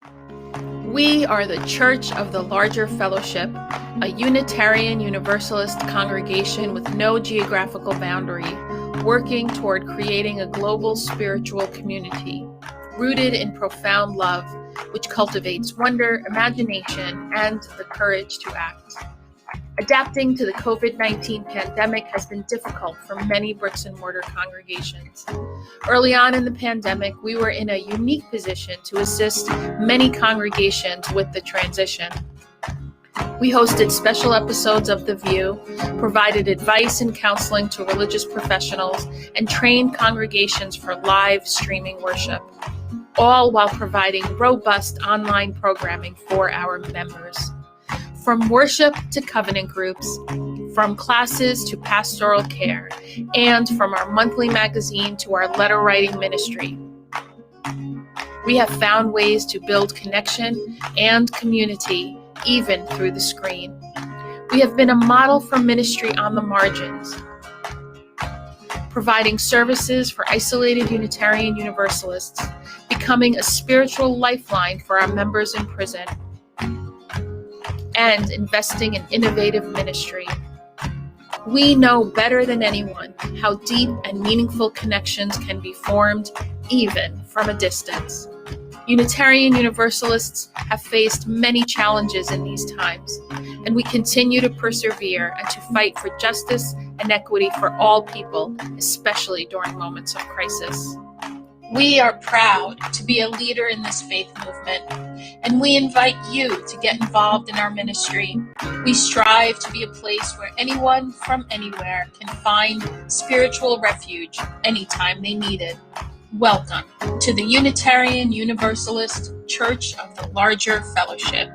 We are the Church of the Larger Fellowship, a Unitarian Universalist congregation with no geographical boundary, working toward creating a global spiritual community, rooted in profound love, which cultivates wonder, imagination, and the courage to act. Adapting to the COVID-19 pandemic has been difficult for many bricks and mortar congregations. Early on in the pandemic, we were in a unique position to assist many congregations with the transition. We hosted special episodes of The VUU, provided advice and counseling to religious professionals, and trained congregations for live streaming worship, all while providing robust online programming for our members. From worship to covenant groups, from classes to pastoral care, and from our monthly magazine to our letter writing ministry. We have found ways to build connection and community even through the screen. We have been a model for ministry on the margins, providing services for isolated Unitarian Universalists, becoming a spiritual lifeline for our members in prison, and investing in innovative ministry. We know better than anyone how deep and meaningful connections can be formed even from a distance. Unitarian Universalists have faced many challenges in these times, and we continue to persevere and to fight for justice and equity for all people, especially during moments of crisis. We are proud to be a leader in this faith movement, and we invite you to get involved in our ministry. We strive to be a place where anyone from anywhere can find spiritual refuge anytime they need it. Welcome to the Unitarian Universalist Church of the Larger Fellowship.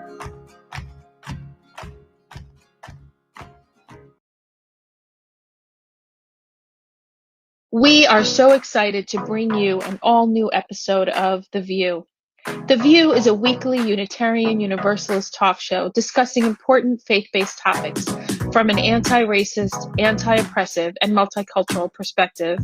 We are so excited to bring you an all-new episode of The VUU. The VUU is a weekly Unitarian Universalist talk show discussing important faith-based topics from an anti-racist, anti-oppressive, and multicultural perspective.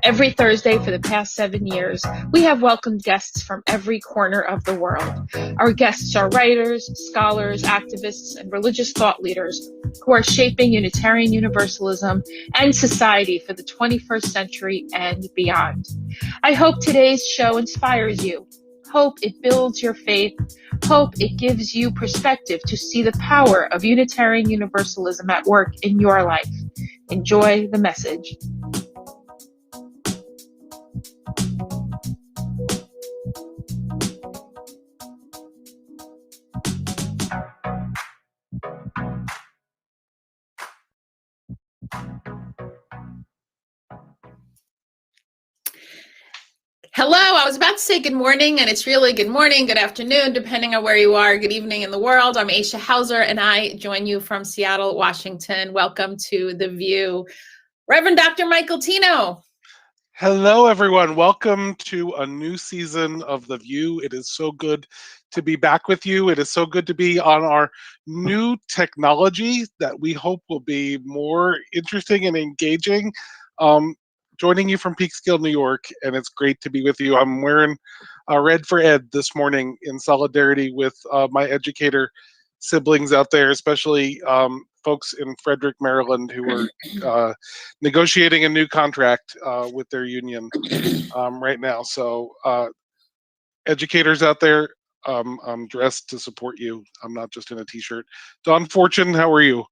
Every Thursday for the past 7 years, we have welcomed guests from every corner of the world. Our guests are writers, scholars, activists, and religious thought leaders who are shaping Unitarian Universalism and society for the 21st century and beyond. I hope today's show inspires you. Hope it builds your faith. Hope it gives you perspective to see the power of Unitarian Universalism at work in your life. Enjoy the message. Hello, I was about to say good morning, and it's really good morning, good afternoon, depending on where you are, good evening in the world. I'm Aisha Hauser, and I join you from Seattle, Washington. Welcome to The VUU. Reverend Dr. Michael Tino. Hello, everyone. Welcome to a new season of The VUU. It is so good to be back with you. It is so good to be on our new technology that we hope will be more interesting and engaging. Joining you from Peekskill, New York, and it's great to be with you. I'm wearing Red for Ed this morning in solidarity with my educator siblings out there, especially folks in Frederick, Maryland, who are negotiating a new contract with their union right now. So educators out there, I'm dressed to support you. I'm not just in a t-shirt. Don Fortune, how are you?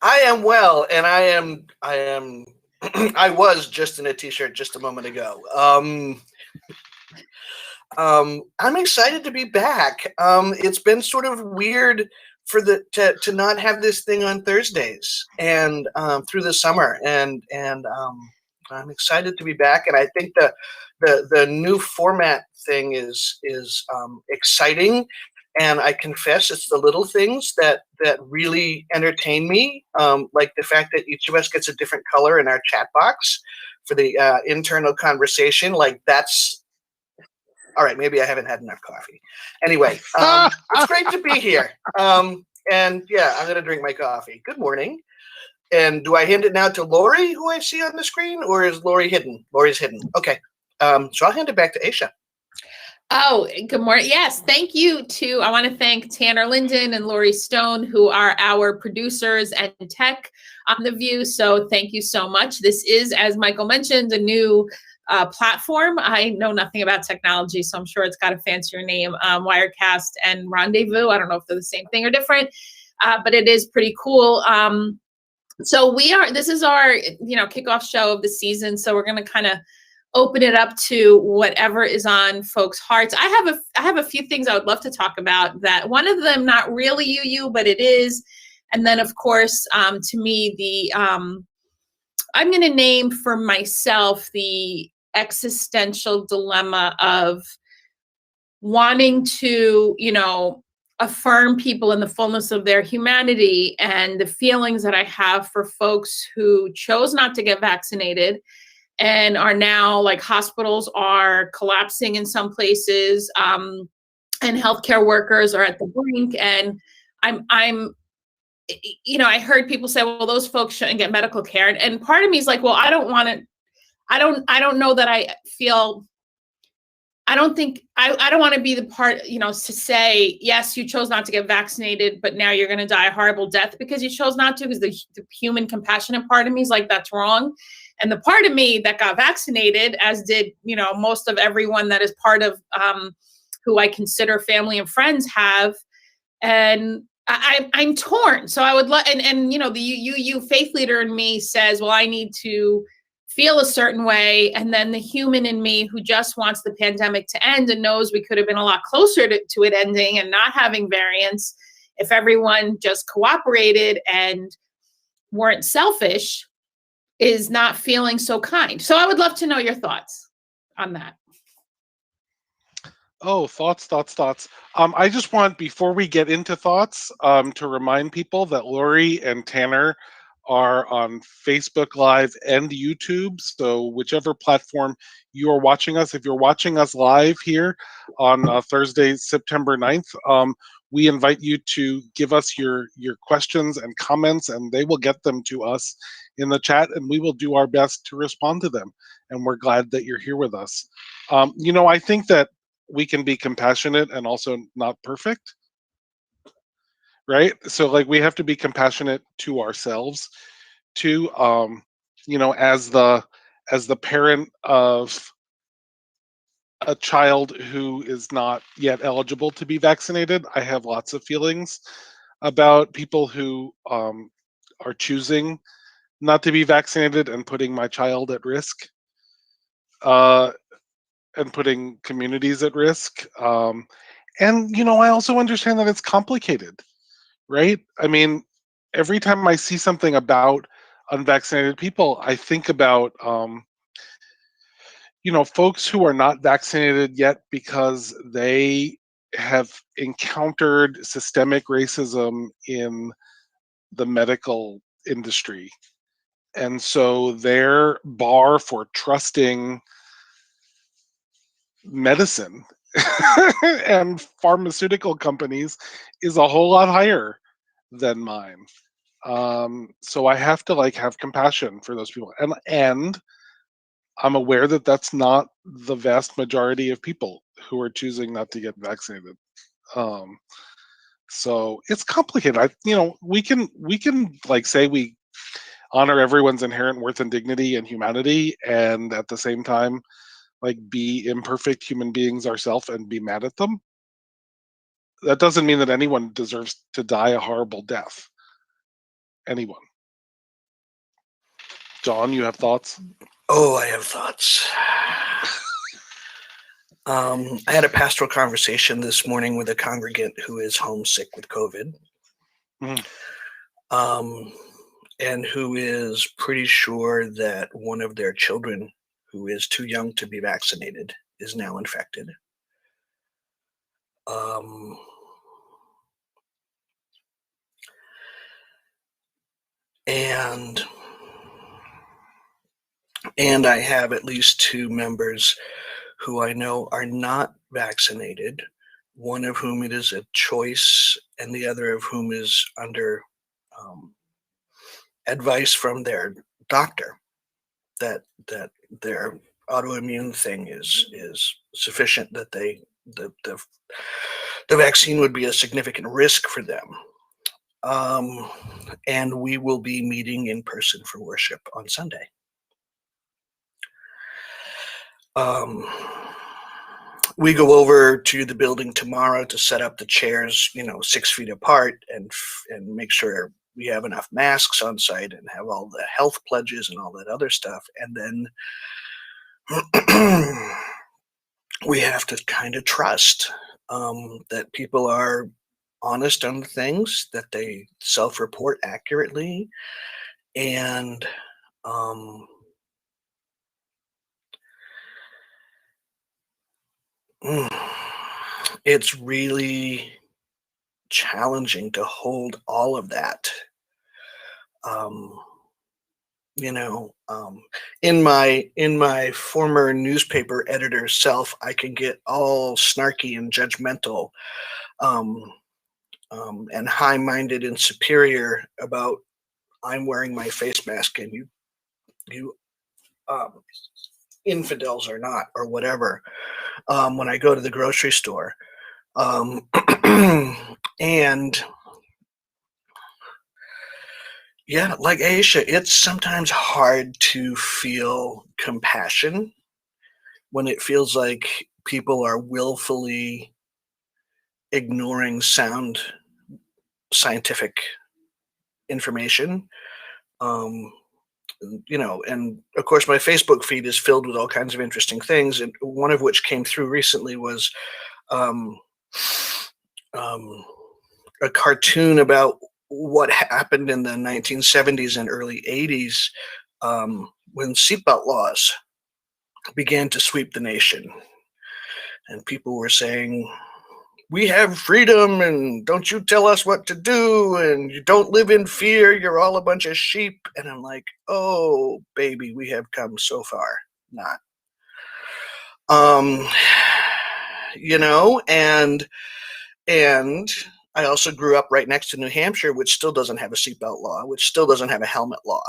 I am well, and I was just in a t-shirt just a moment ago. I'm excited to be back. It's been sort of weird for to not have this thing on Thursdays and through the summer, and I'm excited to be back. And I think the new format thing is exciting. And I confess it's the little things that really entertain me, like the fact that each of us gets a different color in our chat box for the internal conversation. Like that's all right. Maybe I haven't had enough coffee. Anyway, it's great to be here. And yeah, I'm going to drink my coffee. Good morning. And do I hand it now to Lori, who I see on the screen, or is Lori hidden? Lori's hidden. Okay. So I'll hand it back to Aisha. Oh, good morning. Yes, thank you I want to thank Tanner Linden and Lori Stone, who are our producers and tech on The VUU. So thank you so much. This is, as Michael mentioned, a new platform. I know nothing about technology, so I'm sure it's got a fancier name, Wirecast and Rendezvous. I don't know if they're the same thing or different, but it is pretty cool. So this is our, kickoff show of the season. So we're going to kind of open it up to whatever is on folks' hearts. I have a few things I would love to talk about. That one of them not really UU, but it is. And then of course, to me, I'm going to name for myself the existential dilemma of wanting to, affirm people in the fullness of their humanity, and the feelings that I have for folks who chose not to get vaccinated and are now, like, hospitals are collapsing in some places, and healthcare workers are at the brink. And I heard people say, well, those folks shouldn't get medical care. And part of me is like, well, I don't know that I don't want to be the part, to say, yes, you chose not to get vaccinated, but now you're going to die a horrible death because you chose not to, because the human compassionate part of me is like, that's wrong. And the part of me that got vaccinated, as did, most of everyone that is part of who I consider family and friends have. And I'm torn. So I would and the UU faith leader in me says, well, I need to feel a certain way. And then the human in me who just wants the pandemic to end and knows we could have been a lot closer to it ending and not having variants if everyone just cooperated and weren't selfish, is not feeling so kind. So I would love to know your thoughts on that. Oh, thoughts. I just want, before we get into thoughts, to remind people that Lori and Tanner are on Facebook Live and YouTube. So whichever platform you are watching us, if you're watching us live here on Thursday, September 9th, we invite you to give us your questions and comments, and they will get them to us in the chat, and we will do our best to respond to them. And we're glad that you're here with us. I think that we can be compassionate and also not perfect, right? So, like, we have to be compassionate to ourselves too. As the parent of a child who is not yet eligible to be vaccinated, I have lots of feelings about people who are choosing not to be vaccinated and putting my child at risk, and putting communities at risk. And I also understand that it's complicated, right? I mean, every time I see something about unvaccinated people, I think about folks who are not vaccinated yet because they have encountered systemic racism in the medical industry. And so their bar for trusting medicine and pharmaceutical companies is a whole lot higher than mine. So I have to have compassion for those people, and I'm aware that that's not the vast majority of people who are choosing not to get vaccinated. So it's complicated. We can say we honor everyone's inherent worth and dignity and humanity, and at the same time, be imperfect human beings ourselves and be mad at them. That doesn't mean that anyone deserves to die a horrible death. Anyone. John, you have thoughts? Oh, I have thoughts. I had a pastoral conversation this morning with a congregant who is homesick with COVID. And who is pretty sure that one of their children, who is too young to be vaccinated, is now infected. And I have at least two members who I know are not vaccinated, one of whom it is a choice, and the other of whom is under advice from their doctor that their autoimmune thing is sufficient that the vaccine would be a significant risk for them. And we will be meeting in person for worship on Sunday. We go over to the building tomorrow to set up the chairs, 6 feet apart, and make sure we have enough masks on site and have all the health pledges and all that other stuff. And then we have to kind of trust that people are honest on things, that they self-report accurately, and it's really challenging to hold all of that. In my former newspaper editor self, I can get all snarky and judgmental, and high-minded and superior about I'm wearing my face mask and you infidels are not, or whatever. When I go to the grocery store, and yeah, like Aisha, it's sometimes hard to feel compassion when it feels like people are willfully ignoring sound scientific information. And of course my Facebook feed is filled with all kinds of interesting things, and one of which came through recently was a cartoon about what happened in the 1970s and early 80s when seatbelt laws began to sweep the nation. And people were saying, we have freedom, and don't you tell us what to do, and you don't live in fear, you're all a bunch of sheep. And I'm like, oh, baby, we have come so far. Not. And I also grew up right next to New Hampshire, which still doesn't have a seatbelt law, which still doesn't have a helmet law.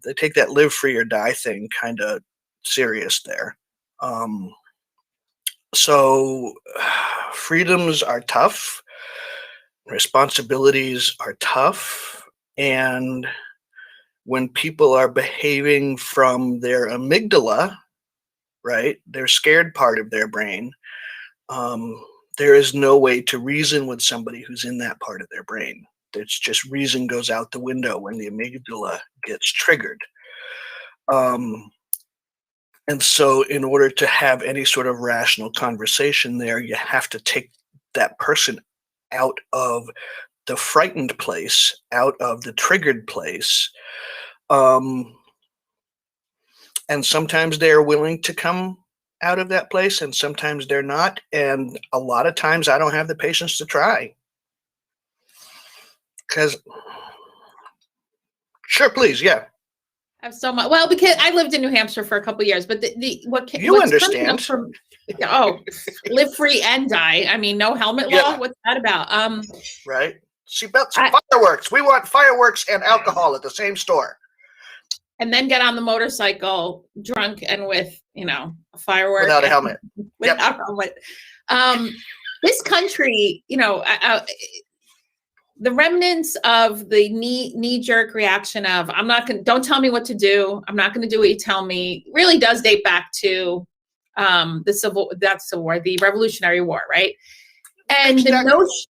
They take that live free or die thing kind of serious there. So freedoms are tough, responsibilities are tough, and when people are behaving from their amygdala, right, their scared part of their brain, there is no way to reason with somebody who's in that part of their brain. It's just reason goes out the window when the amygdala gets triggered. And so in order to have any sort of rational conversation there, you have to take that person out of the frightened place, out of the triggered place. And sometimes they're willing to come out of that place, and sometimes they're not. And a lot of times I don't have the patience to try. Because, sure, please, yeah. I have so much. Well, because I lived in New Hampshire for a couple of years, but what's understand? Live free and die. I mean, no helmet law. Yeah. What's that about? Right. Seatbelts and fireworks. We want fireworks and alcohol at the same store. And then get on the motorcycle drunk and with, a firework. Without a helmet. Without a helmet. This country, the remnants of the knee-jerk reaction of don't tell me what to do, I'm not going to do what you tell me, really does date back to the Revolutionary War, right? And the notion,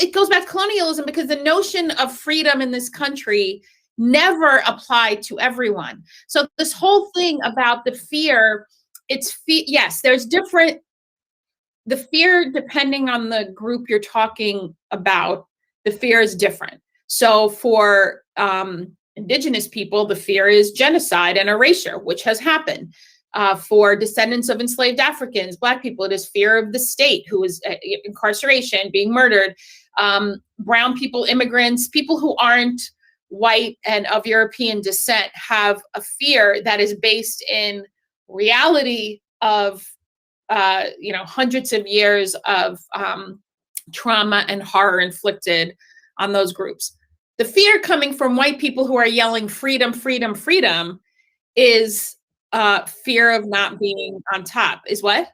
it goes back to colonialism, because the notion of freedom in this country never applied to everyone. So this whole thing about the fear, yes, there's different. The fear, depending on the group you're talking about, the fear is different. So for Indigenous people, the fear is genocide and erasure, which has happened. For descendants of enslaved Africans, Black people, it is fear of the state, who is incarceration, being murdered. Brown people, immigrants, people who aren't white and of European descent have a fear that is based in reality of hundreds of years of trauma and horror inflicted on those groups. The fear coming from white people who are yelling freedom, freedom, freedom is fear of not being on top. Is what?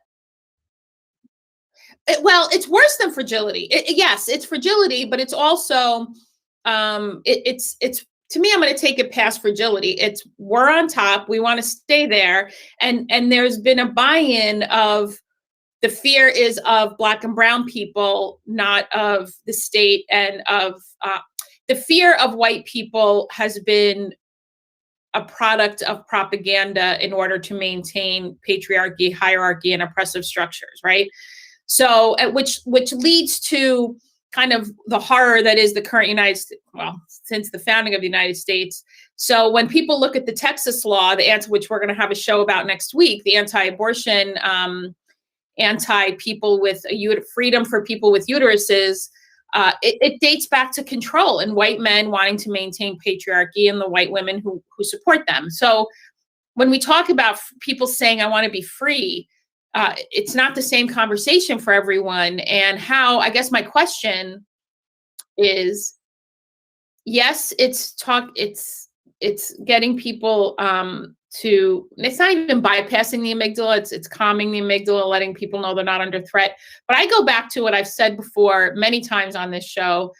Well, it's worse than fragility. Yes, it's fragility, but it's also it's to me, I'm going to take it past fragility. It's we're on top. We want to stay there, and there's been a buy-in of the fear is of Black and brown people, not of the state, and of the fear of white people has been a product of propaganda in order to maintain patriarchy, hierarchy, and oppressive structures, right? So, which leads to kind of the horror that is the current United States, well, since the founding of the United States. So when people look at the Texas law, which we're going to have a show about next week, the anti-abortion, anti-people with freedom for people with uteruses, it dates back to control and white men wanting to maintain patriarchy and the white women who support them. So when we talk about people saying, I want to be free, it's not the same conversation for everyone. And how, I guess my question is, yes, it's getting people to, it's not even bypassing the amygdala, it's calming the amygdala, letting people know they're not under threat. But I go back to what I've said before many times on this show,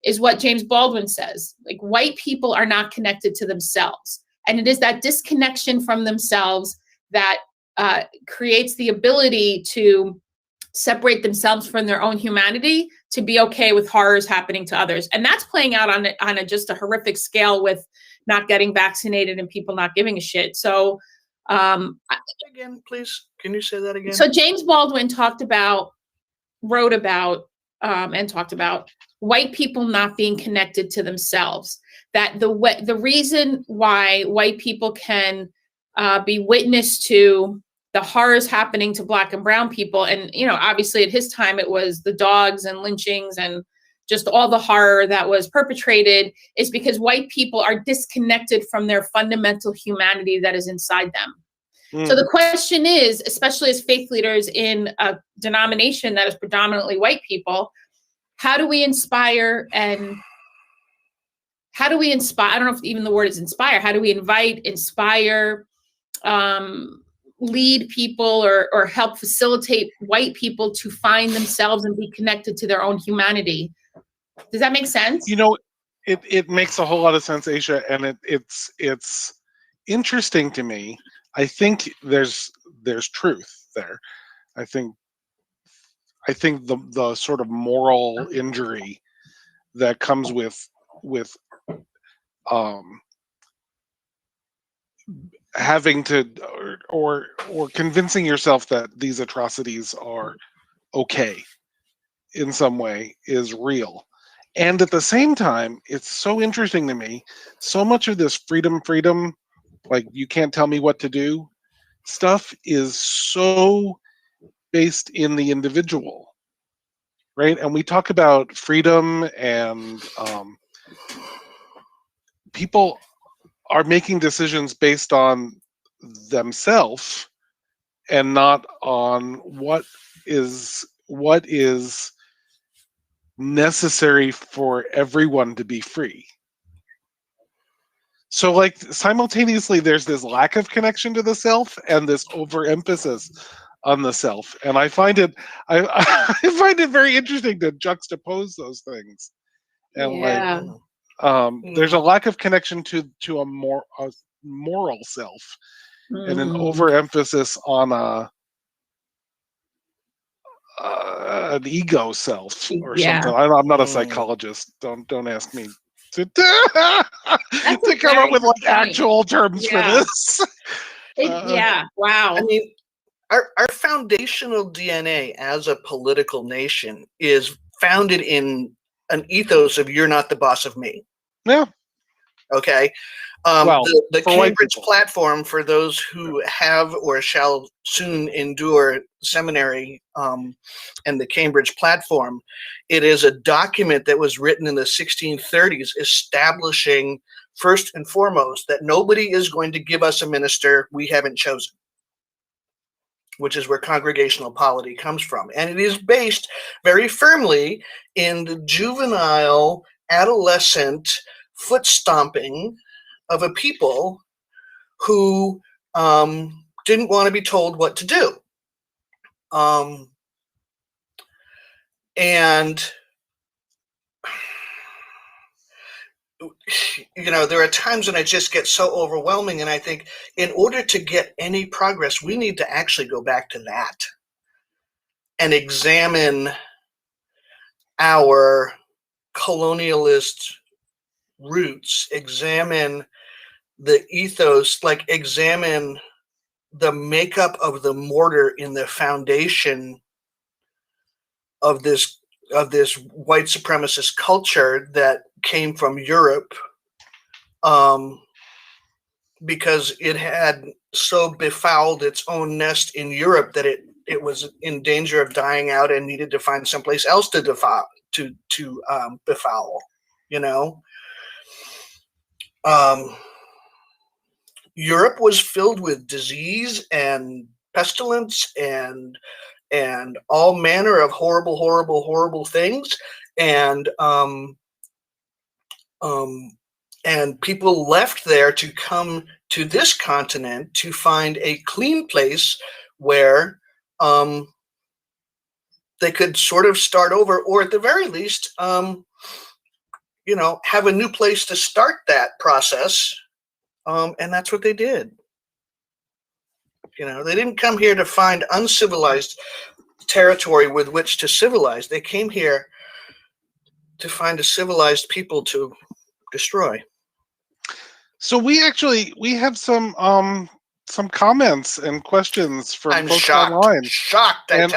is what James Baldwin says, like white people are not connected to themselves. And it is that disconnection from themselves that creates the ability to separate themselves from their own humanity to be okay with horrors happening to others. And that's playing out on just a horrific scale with not getting vaccinated and people not giving a shit. So again, please, can you say that again? So James Baldwin wrote about and talked about white people not being connected to themselves. That the reason why white people can be witness to the horrors happening to Black and brown people, and obviously at his time it was the dogs and lynchings and just all the horror that was perpetrated, is because white people are disconnected from their fundamental humanity that is inside them. So the question is, especially as faith leaders in a denomination that is predominantly white people, how do we inspire, I don't know if even the word is inspire, how do we inspire, lead people or help facilitate white people to find themselves and be connected to their own humanity? Does that make sense? It makes a whole lot of sense, Aisha, and it's interesting to me. I think there's truth there. I think the sort of moral injury that comes with having to or convincing yourself that these atrocities are okay in some way is real. And at the same time, it's so interesting to me, so much of this freedom, like you can't tell me what to do stuff is so based in the individual, right? And we talk about freedom and people are making decisions based on themselves and not on what is necessary for everyone to be free. So like simultaneously there's this lack of connection to the self and this overemphasis on the self. And I find it very interesting to juxtapose those things. And there's a lack of connection to a moral self and an overemphasis on an ego self or something. I'm not a psychologist. Don't ask me to come up with like actual terms for this. Wow. I mean, our foundational DNA as a political nation is founded in an ethos of "you're not the boss of me." Yeah. Okay. The Cambridge platform, for those who have or shall soon endure seminary and the Cambridge platform, it is a document that was written in the 1630s establishing first and foremost that nobody is going to give us a minister we haven't chosen, which is where congregational polity comes from. And it is based very firmly in the juvenile, adolescent foot stomping of a people who didn't want to be told what to do. And there are times when it just gets so overwhelming, and I think in order to get any progress, we need to actually go back to that and examine our colonialist roots, examine the ethos, like examine the makeup of the mortar in the foundation of this white supremacist culture that came from Europe, because it had so befouled its own nest in Europe that it was in danger of dying out and needed to find someplace else to befoul. Europe was filled with disease and pestilence and all manner of horrible things, and people left there to come to this continent to find a clean place where they could sort of start over, or at the very least, have a new place to start that process. And that's what they did. They didn't come here to find uncivilized territory with which to civilize. They came here to find a civilized people to destroy. So we have some comments and questions from I'm folks shocked. online. Shocked, and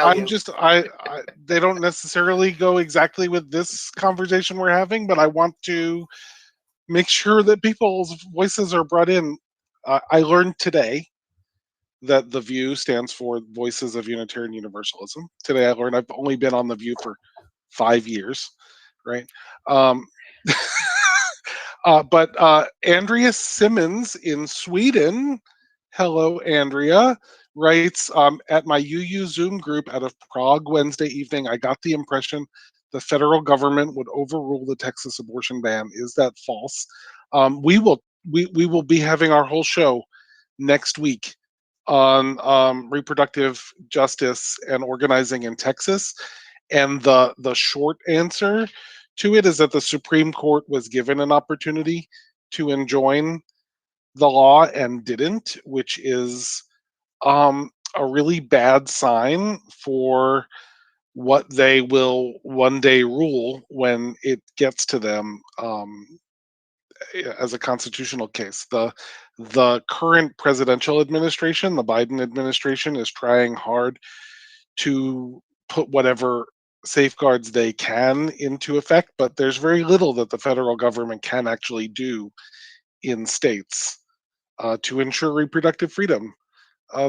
they don't necessarily go exactly with this conversation we're having, but I want to make sure that people's voices are brought in. I learned today that the VUU stands for Voices of Unitarian Universalism. Today I learned I've only been on the VUU for 5 years, right? But Andrea Simmons in Sweden, hello Andrea, writes, at my UU Zoom group out of Prague Wednesday evening, I got the impression the federal government would overrule the Texas abortion ban. Is that false? We will be having our whole show next week on reproductive justice and organizing in Texas. And the short answer to it is that the Supreme Court was given an opportunity to enjoin the law and didn't, which is a really bad sign for what they will one day rule when it gets to them as a constitutional case. The current presidential administration, the Biden administration, is trying hard to put whatever safeguards they can into effect, but there's very little that the federal government can actually do in states to ensure reproductive freedom.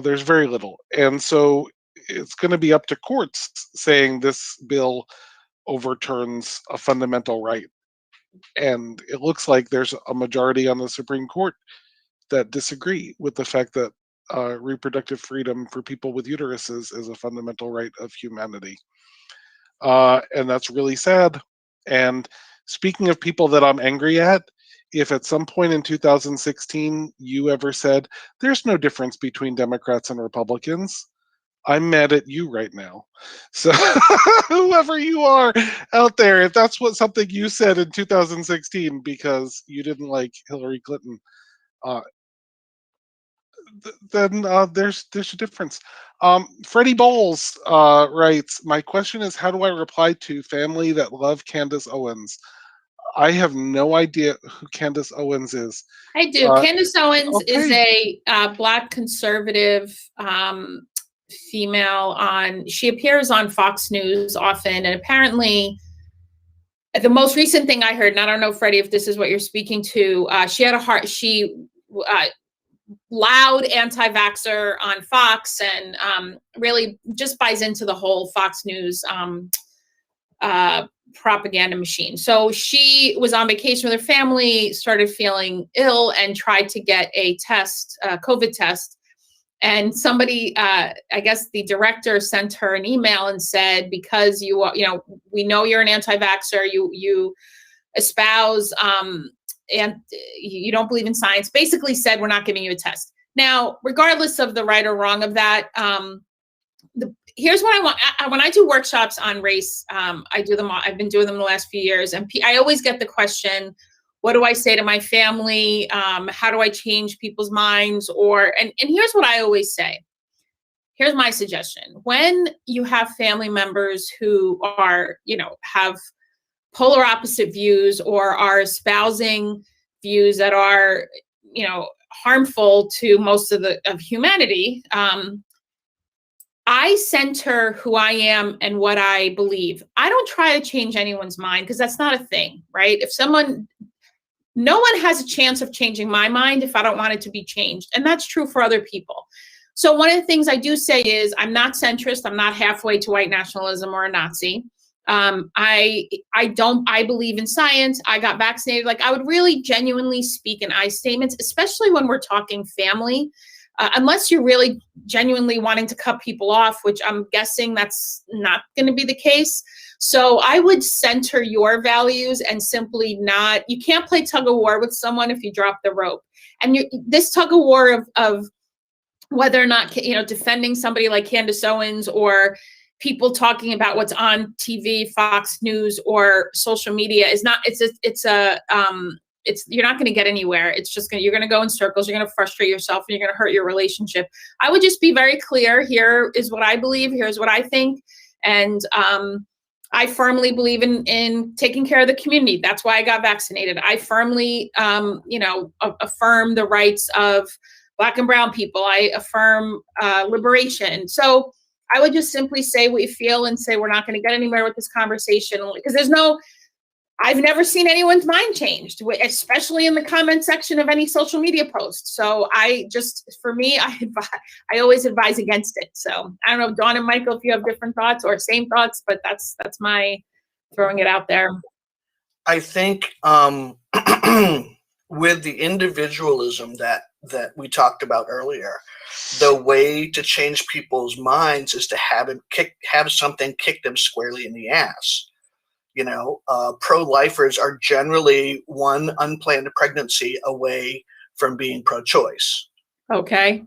There's very little. And so it's going to be up to courts saying this bill overturns a fundamental right. And it looks like there's a majority on the Supreme Court that disagree with the fact that reproductive freedom for people with uteruses is a fundamental right of humanity. And that's really sad. And speaking of people that I'm angry at, if at some point in 2016 you ever said, there's no difference between Democrats and Republicans, I'm mad at you right now. So whoever you are out there, if that's something you said in 2016 because you didn't like Hillary Clinton, then there's a difference. Freddie Bowles writes, my question is, how do I reply to family that love Candace Owens? I have no idea who Candace Owens is. I do. Candace Owens is a Black conservative female. She appears on Fox News often, and apparently the most recent thing I heard, and I don't know, Freddie, if this is what you're speaking to, she had loud anti-vaxxer on Fox, and really just buys into the whole Fox News propaganda machine. So she was on vacation with her family, started feeling ill, and tried to get a test, COVID test. And somebody, I guess the director, sent her an email and said, because we know you're an anti-vaxxer, you espouse and you don't believe in science, basically said, we're not giving you a test. Now, regardless of the right or wrong of that, here's what I want. When I do workshops on race, I do them. I've been doing them the last few years, and I always get the question, "What do I say to my family? How do I change people's minds?" And here's what I always say. Here's my suggestion: when you have family members who are, have polar opposite views or are espousing views that are, harmful to most of humanity. I center who I am and what I believe. I don't try to change anyone's mind because that's not a thing, right? No one has a chance of changing my mind if I don't want it to be changed. And that's true for other people. So one of the things I do say is I'm not centrist. I'm not halfway to white nationalism or a Nazi. I believe in science. I got vaccinated. Like, I would really genuinely speak in I statements, especially when we're talking family. Unless you're really genuinely wanting to cut people off, which I'm guessing that's not going to be the case. So I would center your values and simply you can't play tug of war with someone if you drop the rope. And this tug of war of whether or not, defending somebody like Candace Owens or people talking about what's on TV, Fox News, or social media is not, you're not going to get anywhere. It's just you're going to go in circles. You're going to frustrate yourself and you're going to hurt your relationship. I would just be very clear. Here is what I believe. Here's what I think. And I firmly believe in taking care of the community. That's why I got vaccinated. I firmly, affirm the rights of Black and brown people. I affirm liberation. So I would just simply say what you feel and say, we're not going to get anywhere with this conversation, because I've never seen anyone's mind changed, especially in the comment section of any social media post. So I always advise against it. So I don't know, Dawn and Michael, if you have different thoughts or same thoughts, but that's my throwing it out there. I think with the individualism that we talked about earlier, the way to change people's minds is to have something kick them squarely in the ass. Pro-lifers are generally one unplanned pregnancy away from being pro-choice. Okay.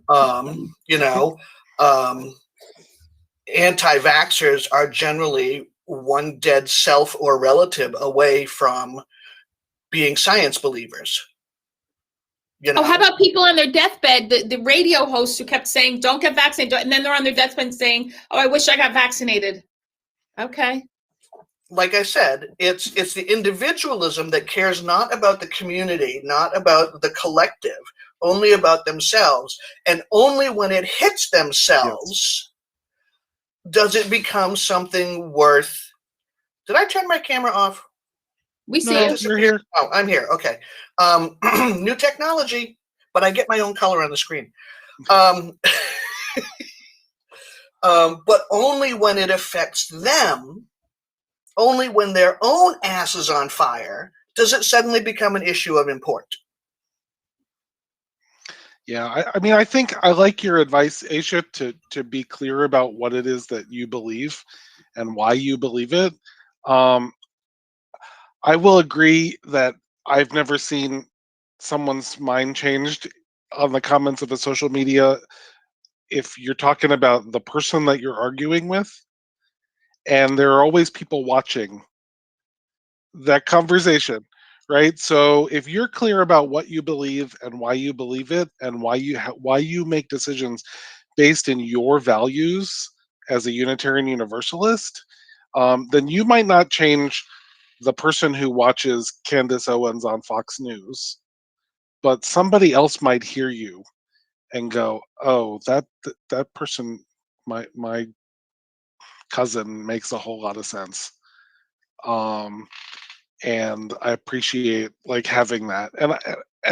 Anti-vaxxers are generally one dead self or relative away from being science believers. Oh, how about people on their deathbed, the radio hosts who kept saying, don't get vaccinated, and then they're on their deathbed saying, oh, I wish I got vaccinated. Okay. Like I said, it's the individualism that cares not about the community, not about the collective, only about themselves. And only when it hits themselves does it become something worth. Did I turn my camera off? We see you. You're here. Oh, I'm here. Okay. New technology, but I get my own color on the screen. But only when it affects them, only when their own ass is on fire, does it suddenly become an issue of import. Yeah, I mean, I think I like your advice, Aisha, to be clear about what it is that you believe and why you believe it. I will agree that I've never seen someone's mind changed on the comments of a social media if you're talking about the person that you're arguing with, and there are always people watching that conversation, right? So if you're clear about what you believe and why you believe it and why you make decisions based in your values as a Unitarian Universalist, then you might not change the person who watches Candace Owens on Fox News, but somebody else might hear you and go, oh, that person, my cousin, makes a whole lot of sense. And I appreciate having that, and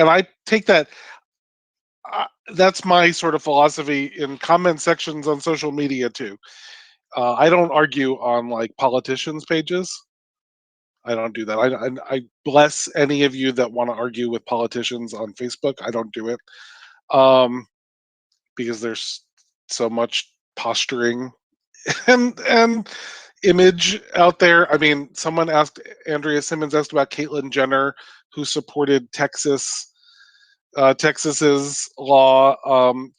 I take that. That's my sort of philosophy in comment sections on social media too. I don't argue on politicians' pages. I don't do that. I bless any of you that want to argue with politicians on Facebook. I don't do it because there's so much posturing, and image out there. I mean, someone asked, Andrea Simmons asked about Caitlyn Jenner, who supported Texas's law.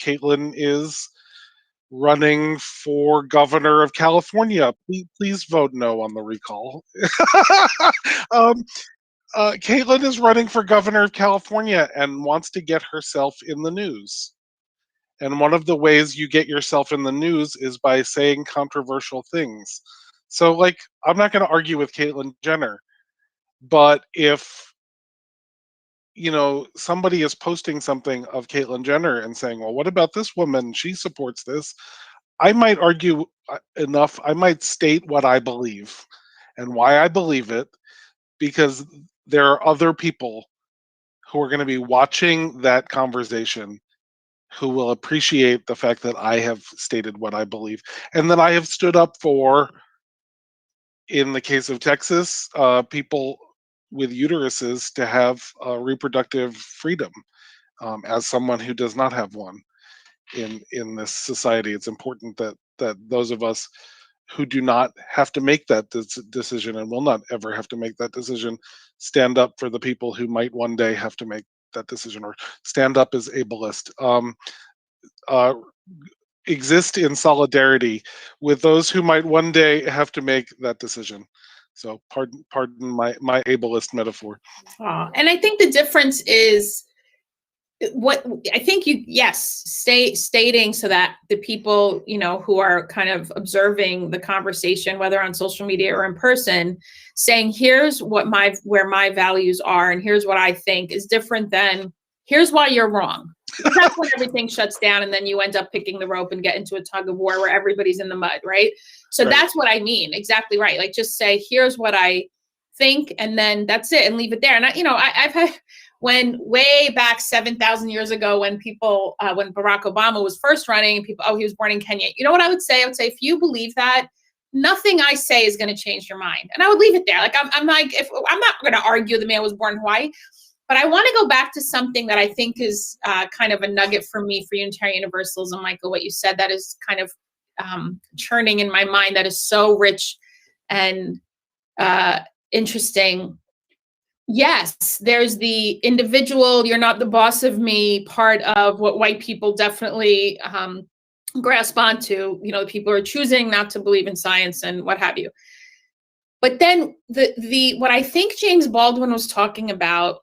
Caitlyn is running for governor of California. Please vote no on the recall. Caitlyn is running for governor of California and wants to get herself in the news. And one of the ways you get yourself in the news is by saying controversial things. So, like, I'm not going to argue with Caitlyn Jenner, but if somebody is posting something of Caitlyn Jenner and saying, well, what about this woman? She supports this. I might argue enough. I might state what I believe and why I believe it, because there are other people who are going to be watching that conversation who will appreciate the fact that I have stated what I believe and that I have stood up for, in the case of Texas, people with uteruses to have reproductive freedom. As someone who does not have one in this society, it's important that those of us who do not have to make that decision and will not ever have to make that decision stand up for the people who might one day have to make that decision, or stand up as ableist. Exist in solidarity with those who might one day have to make that decision. So pardon my ableist metaphor. And I think the difference is what I think stating so that the people, who are kind of observing the conversation, whether on social media or in person, saying, here's where my values are and here's what I think, is different than here's why you're wrong. That's when everything shuts down and then you end up picking the rope and get into a tug of war where everybody's in the mud, right? So right. That's what I mean. Exactly right. Like, just say, here's what I think, and then that's it, and leave it there. And I've had, when way back 7,000 years ago, when people, when Barack Obama was first running, and people, he was born in Kenya. You know what I would say? I would say, if you believe that, nothing I say is going to change your mind. And I would leave it there. Like, I'm like, if I'm not going to argue the man was born in Hawaii. But I want to go back to something that I think is kind of a nugget for me for Unitarian Universalism, Michael, what you said, that is kind of churning in my mind, that is so rich and interesting. Yes, there's the individual, you're not the boss of me part of what white people definitely grasp onto. People are choosing not to believe in science and what have you. But then what I think James Baldwin was talking about,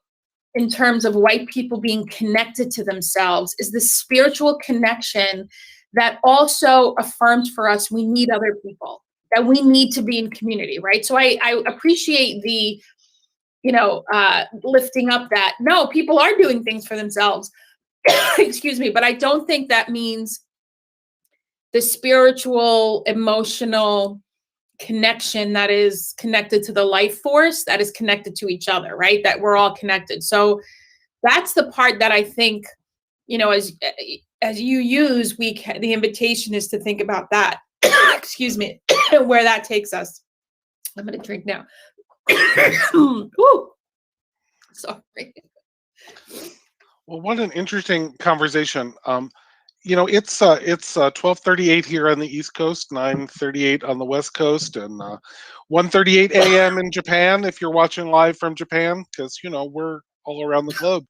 in terms of white people being connected to themselves, is the spiritual connection that also affirms for us we need other people, that we need to be in community, right? So I appreciate the, lifting up that, no, people are doing things for themselves, excuse me, but I don't think that means the spiritual, emotional connection that is connected to the life force, that is connected to each other, right? That we're all connected. So that's the part that I think, as you use, the invitation is to think about that. Excuse me, where that takes us. I'm going to drink now. Ooh, sorry. Well, what an interesting conversation. It's 12:38 here on the East Coast, 9:38 on the West Coast, and 1:38 a.m. in Japan if you're watching live from Japan, because we're all around the globe.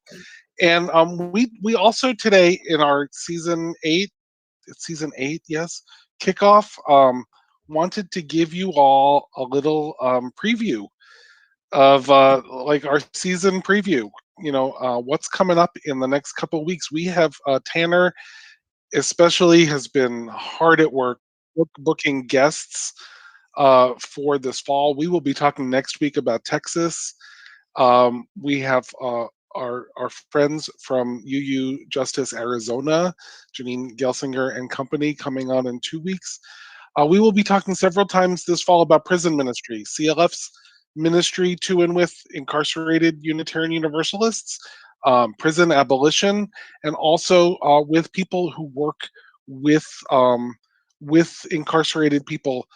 And we also today, in our season 8, yes, kickoff, wanted to give you all a little preview of like our season preview. What's coming up in the next couple of weeks. We have Tanner especially has been hard at work booking guests for this fall. We will be talking next week about Texas. We have our friends from UU Justice Arizona, Janine Gelsinger and company, coming on in 2 weeks. We will be talking several times this fall about prison ministry, CLF's ministry to and with incarcerated Unitarian Universalists, prison abolition, and also with people who work with incarcerated people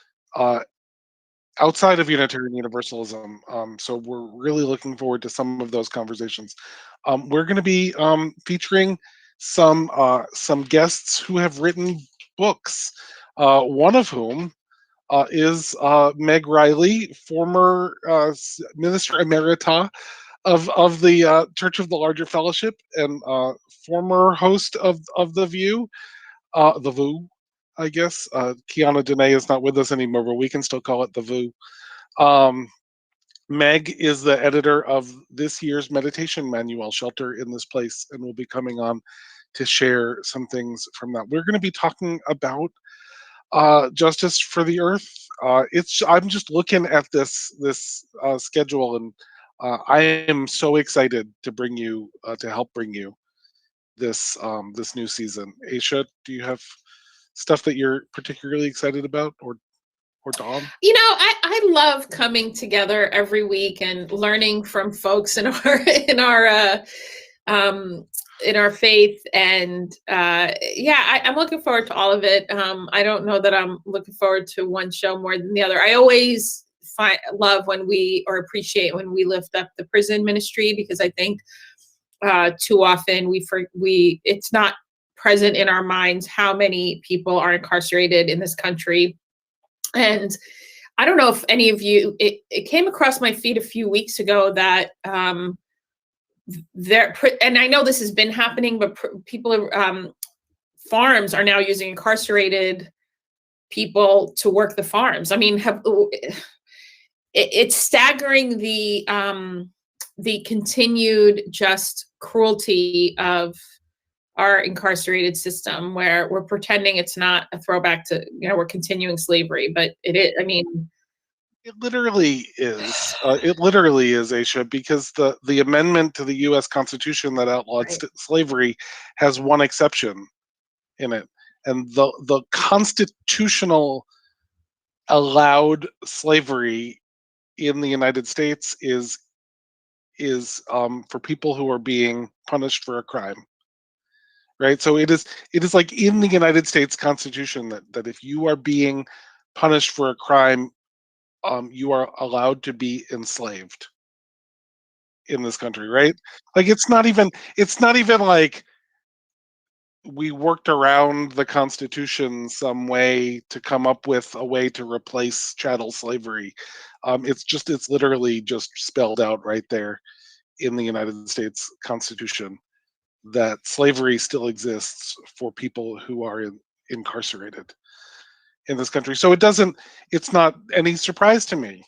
outside of Unitarian Universalism. So we're really looking forward to some of those conversations. We're going to be featuring some guests who have written books, one of whom is Meg Riley, former Minister Emerita of the Church of the Larger Fellowship and former host of the VUU, the VUU, I guess. Kiana Dene is not with us anymore, but we can still call it the VUU. Meg is the editor of this year's meditation manual, Shelter in This Place, and will be coming on to share some things from that. We're going to be talking about justice for the earth. I'm just looking at this schedule, and I am so excited to bring you to help bring you this this new season. Aisha, do you have stuff that you're particularly excited about, or Dom? You know, I love coming together every week and learning from folks in our faith, and I'm looking forward to all of it. I don't know that I'm looking forward to one show more than the other. I always appreciate when we lift up the prison ministry, because I think too often it's not present in our minds how many people are incarcerated in this country. And I don't know if any of you, it came across my feed a few weeks ago that and I know this has been happening, but people, farms are now using incarcerated people to work the farms. I mean, it's staggering the continued just cruelty of our incarcerated system, where we're pretending it's not a throwback to, we're continuing slavery, but it is. I mean, it literally is. It literally is, Aisha, because the amendment to the U.S. Constitution that outlawed slavery has one exception in it, and the constitutional allowed slavery in the United States is for people who are being punished for a crime. Right, so it is like in the United States Constitution that if you are being punished for a crime, you are allowed to be enslaved in this country, right? Like it's not even like we worked around the Constitution some way to come up with a way to replace chattel slavery. It's literally just spelled out right there in the United States Constitution that slavery still exists for people who are incarcerated in this country. So it's not any surprise to me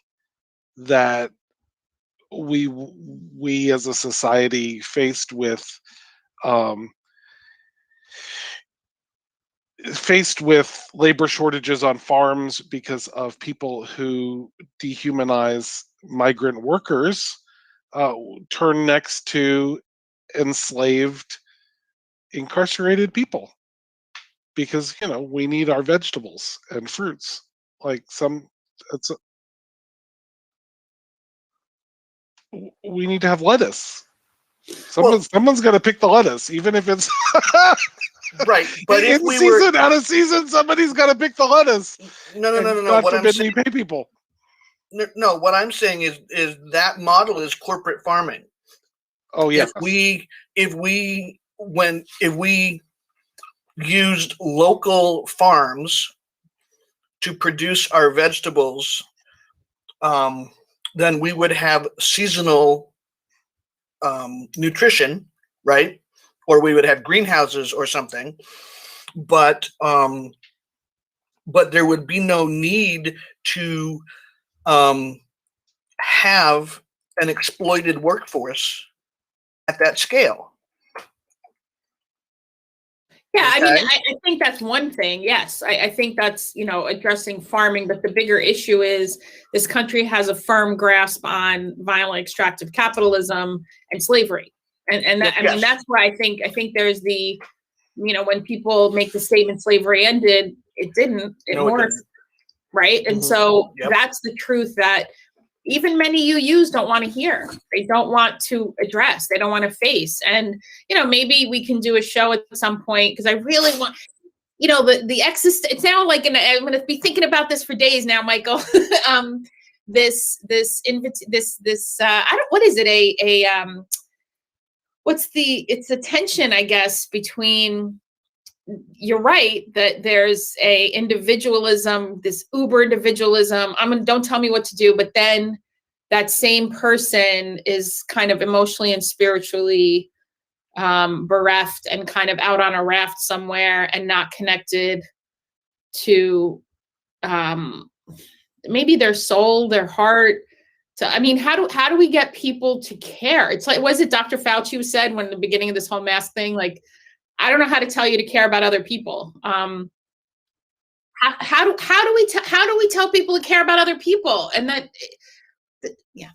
that we as a society faced with labor shortages on farms because of people who dehumanize migrant workers turn next to enslaved incarcerated people, because we need our vegetables and fruits. We need to have lettuce. Someone's got to pick the lettuce, even if it's right. But if in season, out of season, somebody's got to pick the lettuce. No. God forbid we pay people. No, what I'm saying is that model is corporate farming. Oh yeah. If we used local farms to produce our vegetables, then we would have seasonal nutrition, right? Or we would have greenhouses or something. But there would be no need to have an exploited workforce at that scale. Yeah, okay? I mean, I think that's one thing. Yes, I think that's, addressing farming. But the bigger issue is this country has a firm grasp on violent extractive capitalism and slavery. And that, I mean, that's where I think there's the, when people make the statement slavery ended, it didn't. It morphed, right? And so that's the truth that even many UUs don't want to hear. They don't want to address. They don't want to face. And, maybe we can do a show at some point, because I really want, the it's now like, I'm going to be thinking about this for days now, Michael. What is it? It's the tension, I guess, between you're right that there's a individualism, this uber individualism. Don't tell me what to do, but then that same person is kind of emotionally and spiritually bereft and kind of out on a raft somewhere and not connected to maybe their soul, their heart. I mean, how do we get people to care? It's like, was it Dr. Fauci who said when the beginning of this whole mask thing, like, I don't know how to tell you to care about other people. How do we tell people to care about other people? And that, yeah,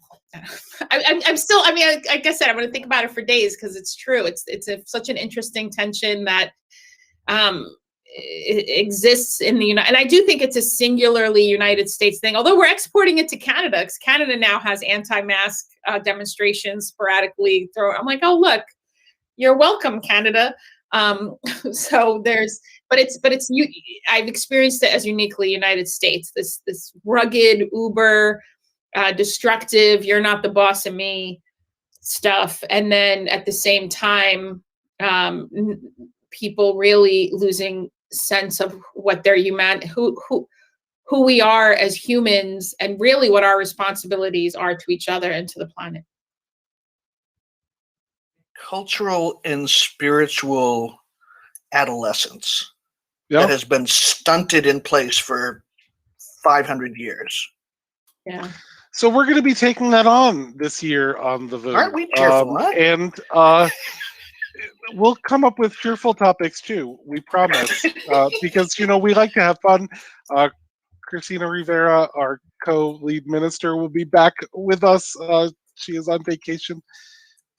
I'm still. I mean, like I said, I'm going to think about it for days because it's true. It's such an interesting tension that it exists in the United. And I do think it's a singularly United States thing. Although we're exporting it to Canada, because Canada now has anti-mask demonstrations sporadically. I'm like, oh look, you're welcome, Canada. So I've experienced it as uniquely United States, this rugged, uber, destructive, you're not the boss of me stuff. And then at the same time, people really losing sense of what their who we are as humans and really what our responsibilities are to each other and to the planet. Cultural and spiritual adolescence that has been stunted in place for 500 years. Yeah. So we're going to be taking that on this year on the VUU. Aren't we cheerful? And we'll come up with cheerful topics too. We promise, because we like to have fun. Christina Rivera, our co-lead minister, will be back with us. She is on vacation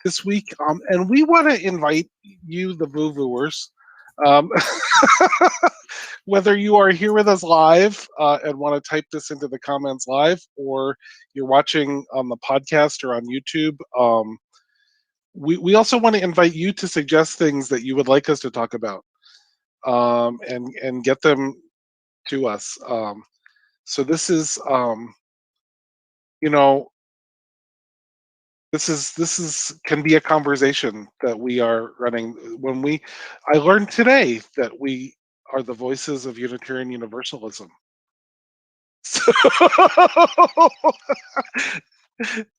this week, and we want to invite you, the VUUers, whether you are here with us live and want to type this into the comments live, or you're watching on the podcast or on YouTube. We also want to invite you to suggest things that you would like us to talk about, and get them to us. So this is, This can be a conversation that we are running. I learned today that we are the voices of Unitarian Universalism. So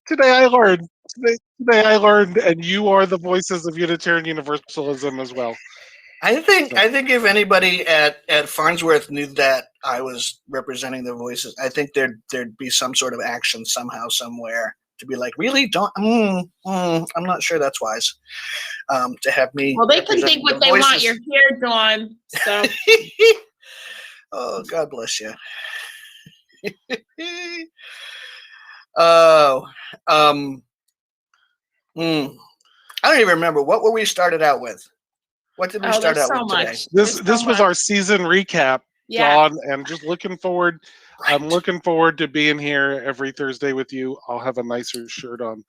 today I learned, and you are the voices of Unitarian Universalism as well. I think if anybody at Farnsworth knew that I was representing the voices, I think there'd be some sort of action somehow, somewhere, to be like, really? Don't? I'm not sure that's wise. To have me. Well, they can think what they want. You're here, Dawn. So. Oh, God bless you. Oh, I don't even remember. What were we started out with? What did we start out with today? This was our season recap, Dawn, and just looking forward. Right. I'm looking forward to being here every Thursday with you. I'll have a nicer shirt on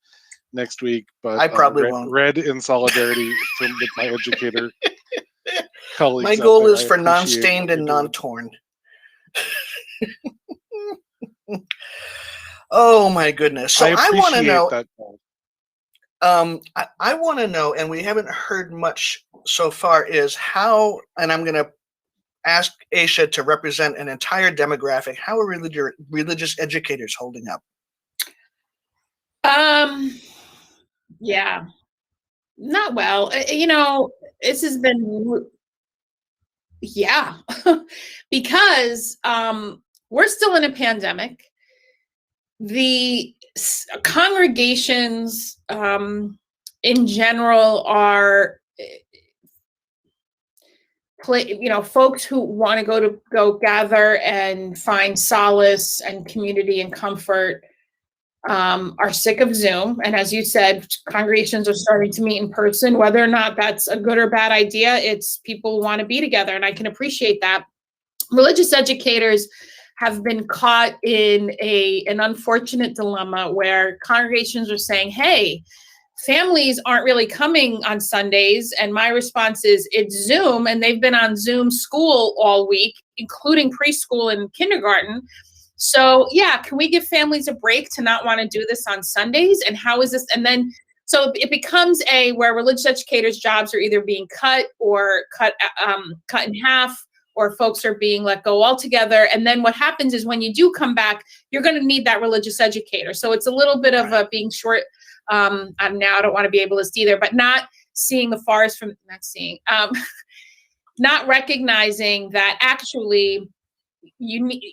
next week, but I probably won't. Red in solidarity with my educator colleagues. My goal is for non-stained and non-torn. Oh my goodness! So I want to know. I want to know, and we haven't heard much so far, is how, and I'm going to ask Aisha to represent an entire demographic. How are religious educators holding up? Yeah, not well. This has been, because we're still in a pandemic. The congregations in general are, folks who want to go gather and find solace and community and comfort are sick of Zoom. And as you said, congregations are starting to meet in person. Whether or not that's a good or bad idea, it's people want to be together, and I can appreciate that. Religious educators have been caught in an unfortunate dilemma where congregations are saying, hey, families aren't really coming on Sundays. And my response is, it's Zoom. And they've been on Zoom school all week, including preschool and kindergarten. So yeah, can we give families a break to not want to do this on Sundays? And how is this? And then So it becomes where religious educators' jobs are either being cut or cut in half, or folks are being let go altogether. And then what happens is when you do come back, you're going to need that religious educator. So it's a little bit of a being short. I don't want to be ableist either, but not seeing the forest from not recognizing that actually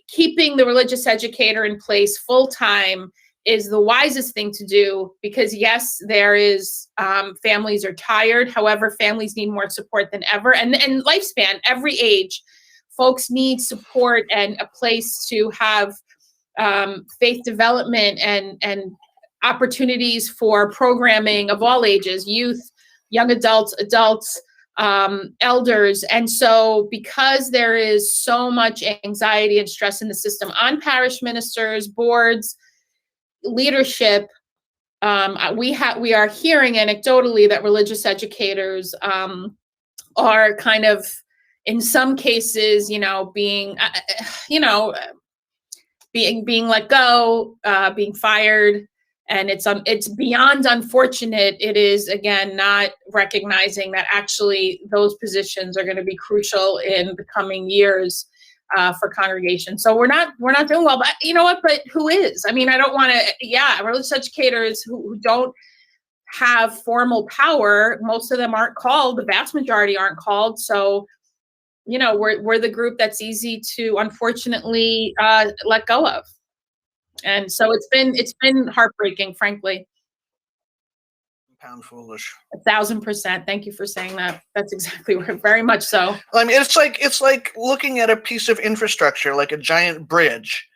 keeping the religious educator in place full time is the wisest thing to do, because yes, there is families are tired. However, families need more support than ever, and lifespan, every age, folks need support and a place to have faith development and opportunities for programming of all ages, youth, young adults, elders. And so because there is so much anxiety and stress in the system on parish ministers, boards, leadership, we are hearing anecdotally that religious educators are kind of, in some cases, being let go, being fired. And it's beyond unfortunate. It is, again, not recognizing that actually those positions are going to be crucial in the coming years for congregation. So we're not doing well, but you know what? But who is? I mean, I don't want to. Religious educators who don't have formal power, most of them aren't called. The vast majority aren't called. So we're the group that's easy to unfortunately let go of. And so it's been heartbreaking, frankly. Pound foolish. 1,000%. Thank you for saying that. That's exactly right. Very much so. I mean, it's like looking at a piece of infrastructure, like a giant bridge,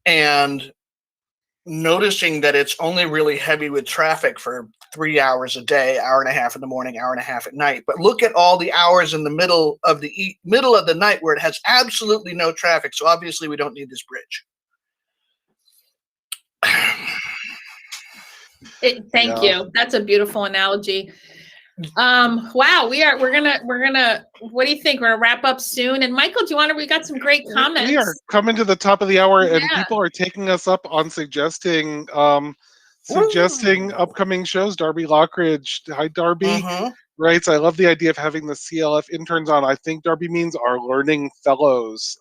and noticing that it's only really heavy with traffic for 3 hours a day, hour and a half in the morning, hour and a half at night. But look at all the hours in the middle of the night where it has absolutely no traffic. So obviously we don't need this bridge. Thank you. That's a beautiful analogy. Wow, we're gonna. What do you think? We're gonna wrap up soon. And Michael, we got some great comments. We are coming to the top of the hour, and people are taking us up on suggesting upcoming shows. Darby Lockridge, hi Darby, writes, I love the idea of having the CLF interns on. I think Darby means our learning fellows.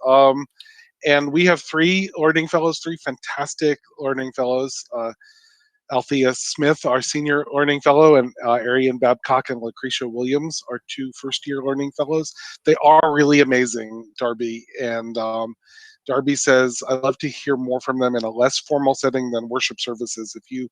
And we have 3 learning fellows, 3 fantastic learning fellows. Althea Smith, our senior learning fellow, and Arian Babcock and Lucretia Williams, our 2 first-year learning fellows. They are really amazing, Darby. And Darby says, I love to hear more from them in a less formal setting than worship services. If you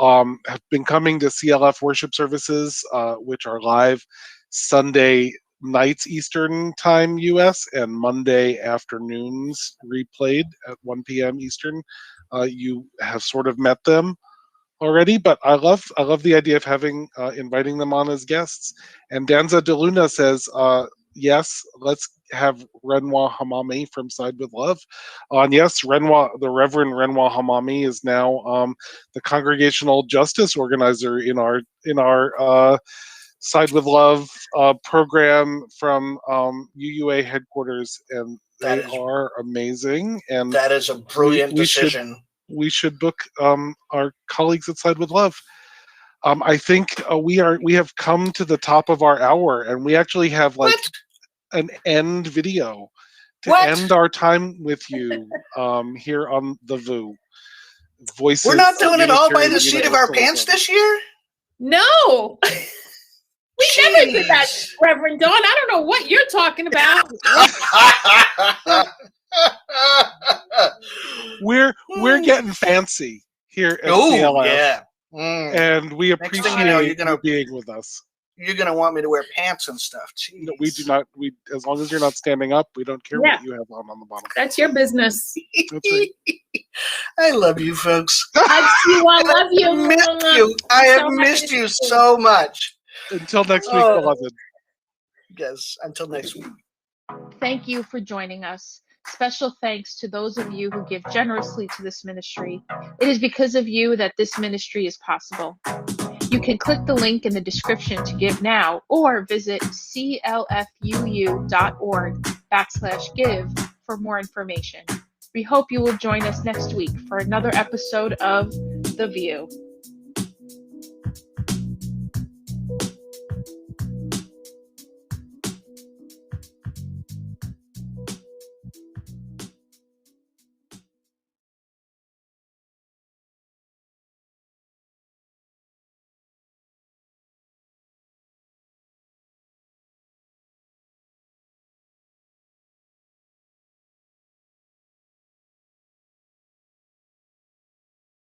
have been coming to CLF worship services, which are live Sunday nights Eastern time US and Monday afternoons replayed at 1 p.m. Eastern, you have sort of met them already, but I love the idea of inviting them on as guests. And Danza DeLuna says, yes, let's have Renoir Hamami from Side with Love on. Yes, the Reverend Renoir Hamami is now the congregational justice organizer in our Side with Love program from UUA headquarters, and they are amazing. And that is a brilliant decision. We should book our colleagues at Side with Love. I think we have come to the top of our hour, and we actually have an end video to end our time with you here on the VUU. Voices. We're not doing it all by the seat of our pants this year? No. We never did that, Reverend Dawn. I don't know what you're talking about. We're getting fancy here at CLF. Yeah. And we appreciate you being with us. You're gonna want me to wear pants and stuff. Jeez. No, we do not. As long as you're not standing up, we don't care what you have on the bottom. That's your business. That's right. I love you, folks. I love you. Missed you. I have missed you so much. Until next week, beloved. Yes, until next week. Thank you for joining us. Special thanks to those of you who give generously to this ministry. It is because of you that this ministry is possible. You can click the link in the description to give now, or visit clfuu.org/give for more information. We hope you will join us next week for another episode of The VUU.